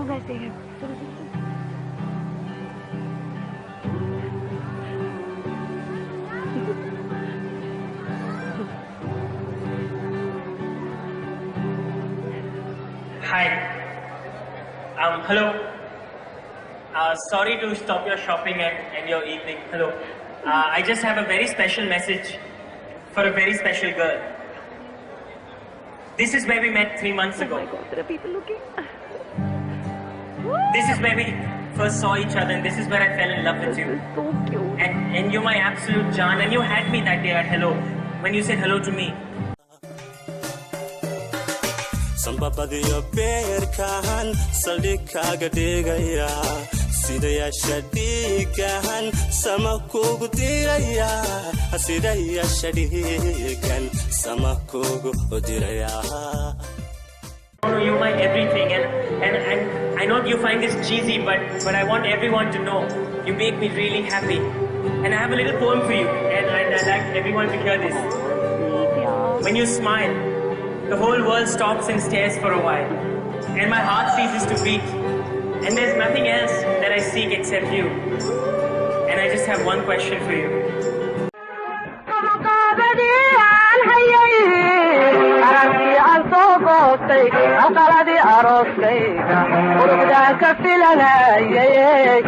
लोग ऐसे हैं. चलो चलो. Hi. Hello. Sorry to stop your shopping and your evening. Hello. I just have a very special message for a very special girl. This is where we met 3 months ago. Oh my God, there are people looking. This is where we first saw each other, and this is where I fell in love with you. This is so cute. And you're my absolute Jaan, and you had me that day at Hello, when you said hello to me. Sambabadiyo beerkahan saldhigkaaga dhigaya sidayaasha dhiigahan sama kugu diraya sidayaasha dhiigan sama kugu diraya. You're my everything, and I know you find this cheesy, but I want everyone to know you make me really happy. And I have a little poem for you, and I'd like everyone to hear this. When you smile, the whole world stops and stares for a while, and my heart ceases to beat, and there's nothing else that I seek except you. And I just have one question for you. ka filanayay